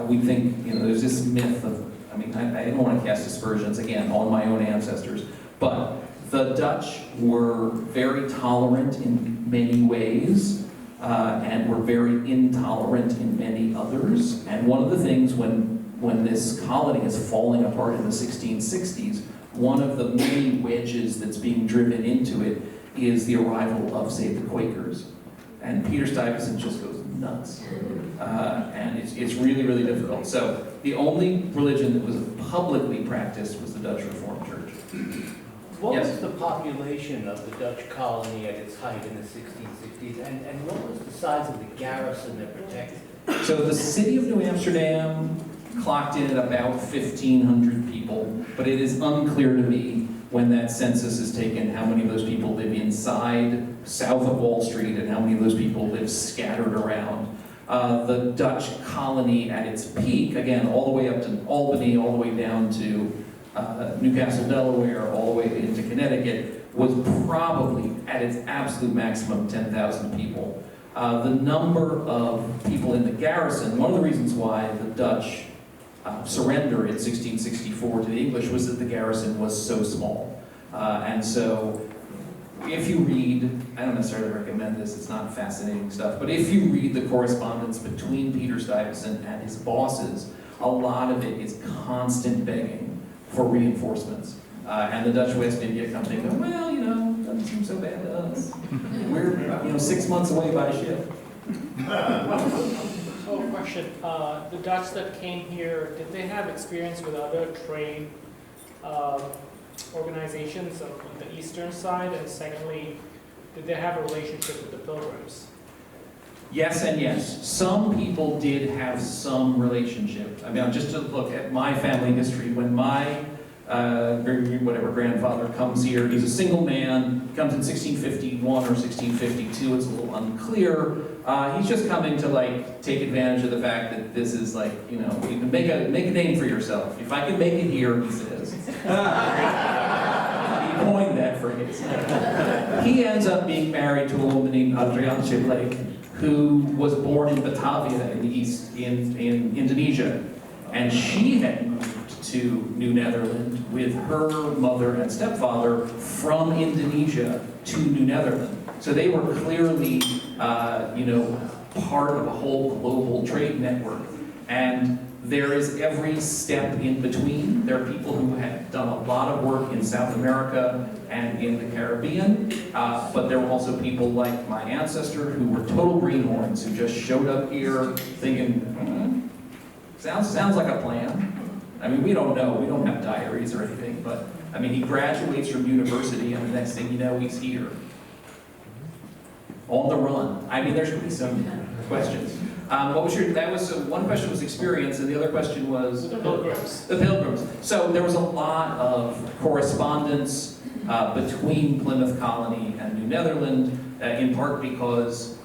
We think, there's this myth of, I don't want to cast aspersions, again, on my own ancestors, but the Dutch were very tolerant in many ways, and were very intolerant in many others. And one of the things when this colony is falling apart in the 1660s, one of the many wedges that's being driven into it is the arrival of, say, the Quakers. And Peter Stuyvesant just goes nuts. And it's really, really difficult. So the only religion that was publicly practiced was the Dutch Reformed Church. What Yes? was the population of the Dutch colony at its height in the 1660s? And what was the size of the garrison that protected it? So the city of New Amsterdam clocked in at about 1,500 people, but it is unclear to me when that census is taken how many of those people live inside, south of Wall Street, and how many of those people live scattered around. The Dutch colony at its peak, again, all the way up to Albany, all the way down to Newcastle, Delaware, all the way into Connecticut, was probably at its absolute maximum 10,000 people. The number of people in the garrison, one of the reasons why the Dutch surrender in 1664 to the English was that the garrison was so small. And so if you read, I don't necessarily recommend this, it's not fascinating stuff, but if you read the correspondence between Peter Stuyvesant and his bosses, a lot of it is constant begging for reinforcements. And the Dutch West India Company go, well, you know, doesn't seem so bad to us. We're, 6 months away by ship. So a question, the Dutch that came here, did they have experience with other trade organizations on the eastern side? And secondly, did they have a relationship with the Pilgrims? Yes and yes. Some people did have some relationship. I mean, just to look at my family history, when my grandfather comes here, he's a single man, comes in 1651 or 1652, it's a little unclear. He's just coming to take advantage of the fact that this is you can make a name for yourself. If I can make it here, he says. He coined that phrase. He ends up being married to a woman named Adriaantje Blake, who was born in Batavia in the east, in Indonesia. And she had moved to New Netherland with her mother and stepfather from Indonesia to New Netherland. So they were clearly, part of a whole global trade network. And there is every step in between. There are people who had done a lot of work in South America and in the Caribbean, but there were also people like my ancestor who were total greenhorns who just showed up here thinking, sounds like a plan. I mean, we don't know, we don't have diaries or anything, but I mean, he graduates from university and the next thing you know, he's here. On the run. I mean, there should be some questions. One question was experience, and the other question was? The Pilgrims. The Pilgrims. So there was a lot of correspondence between Plymouth Colony and New Netherland, in part because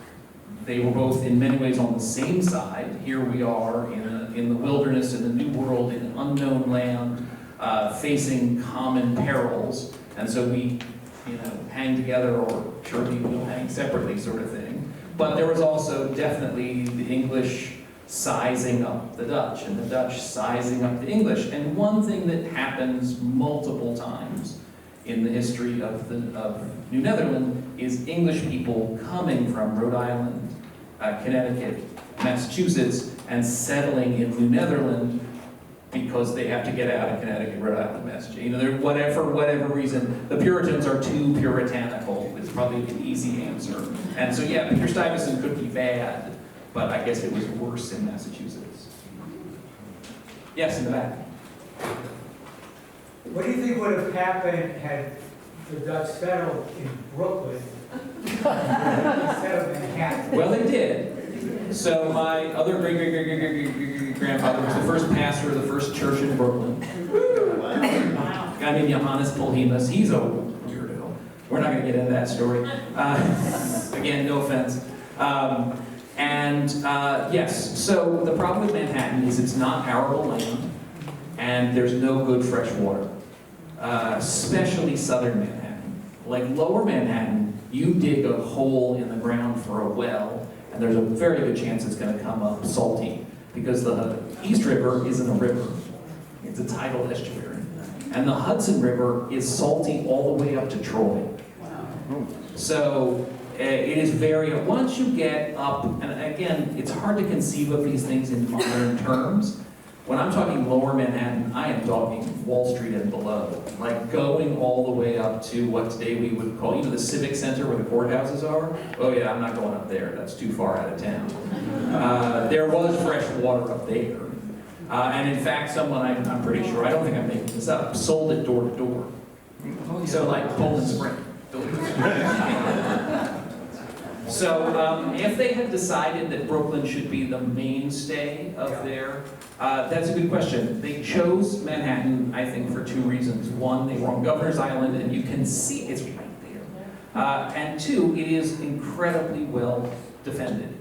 they were both in many ways on the same side. Here we are in the wilderness, in the New World, in an unknown land, facing common perils, and so we hang together, or surely we'll hang separately sort of thing. But there was also definitely the English sizing up the Dutch, and the Dutch sizing up the English. And one thing that happens multiple times in the history of New Netherland is English people coming from Rhode Island, Connecticut, Massachusetts, and settling in New Netherland because they have to get out of Connecticut, Rhode Island, Massachusetts. For whatever reason, the Puritans are too puritanical. It's probably an easy answer. And so, yeah, Peter Stuyvesant could be bad, but I guess it was worse in Massachusetts. Yes, in the back. What do you think would have happened had the Dutch settled in Brooklyn instead of Manhattan? Well, they did. So my other great-great-great-great-great-grandfather was the first pastor of the first church in Brooklyn. A guy named Johannes Polhemus. He's a weirdo. We're not going to get into that story. Again, no offense. Yes, so the problem with Manhattan is it's not arable land, and there's no good fresh water, especially southern Manhattan. Like lower Manhattan, you dig a hole in the ground for a well, and there's a very good chance it's going to come up salty, because the East River isn't a river. It's a tidal estuary. And the Hudson River is salty all the way up to Troy. So it is once you get up, and again, it's hard to conceive of these things in modern terms. When I'm talking lower Manhattan, I am talking Wall Street and below. Like going all the way up to what today we would call, the Civic Center where the courthouses are. Oh yeah, I'm not going up there. That's too far out of town. There was fresh water up there. And in fact, someone, I'm pretty sure, I don't think I'm making this up, sold it door to door. So like Poland Spring. So if they had decided that Brooklyn should be the mainstay of that's a good question. They chose Manhattan, I think, for two reasons. One, they were on Governor's Island, and you can see it's right there. And two, it is incredibly well defended.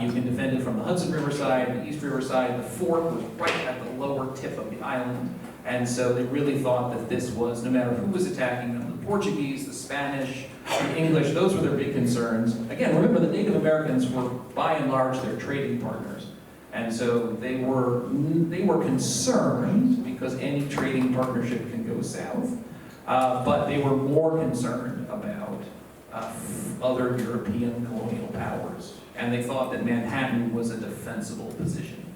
You can defend it from the Hudson River side, the East River side. The fort was right at the lower tip of the island. And so they really thought that this was, no matter who was attacking them, the Portuguese, the Spanish, the English, those were their big concerns. Again, remember the Native Americans were, by and large, their trading partners. And so they were concerned, because any trading partnership can go south, but they were more concerned about other European colonial powers, and they thought that Manhattan was a defensible position.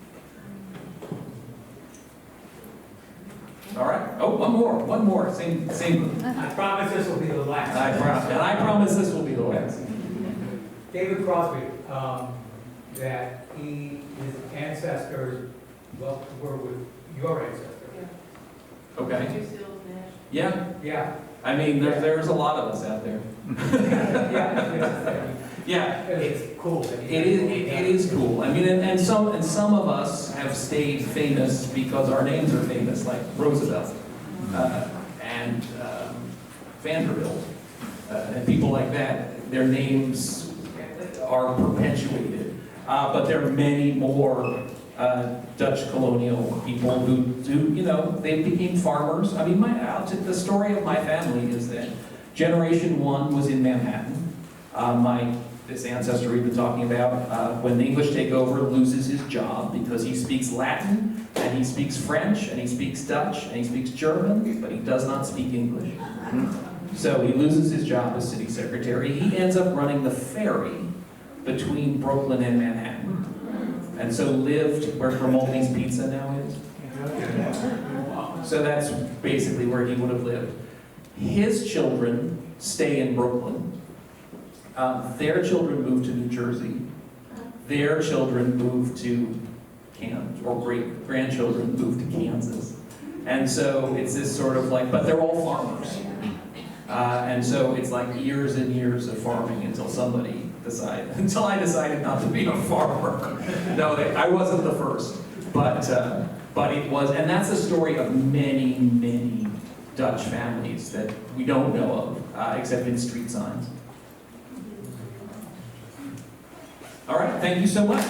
All right. Oh, one more. Same. I promise this will be the last. I promise this will be the last. David Crosby, that his ancestors, well, were with your ancestor. Okay. Yeah. Yeah. I mean, there's a lot of us out there. Yeah. It's cool. It is cool. I mean, and some of us have stayed famous because our names are famous, like Roosevelt and Vanderbilt and people like that. Their names are perpetuated, but there are many more Dutch colonial people who they became farmers. I mean, the story of my family is that generation one was in Manhattan. This ancestor we've been talking about, when the English take over, loses his job because he speaks Latin, and he speaks French, and he speaks Dutch, and he speaks German, but he does not speak English. So he loses his job as city secretary. He ends up running the ferry between Brooklyn and Manhattan, and so lived where Grimaldi's Pizza now is. So that's basically where he would have lived. His children stay in Brooklyn. Their children moved to New Jersey. Their children moved to Kansas, or great-grandchildren moved to Kansas. And so it's this sort of like, but they're all farmers. And so it's like years and years of farming until I decided not to be a farmer. No, I wasn't the first, but it was, and that's the story of many, many Dutch families that we don't know of, except in street signs. All right, thank you so much.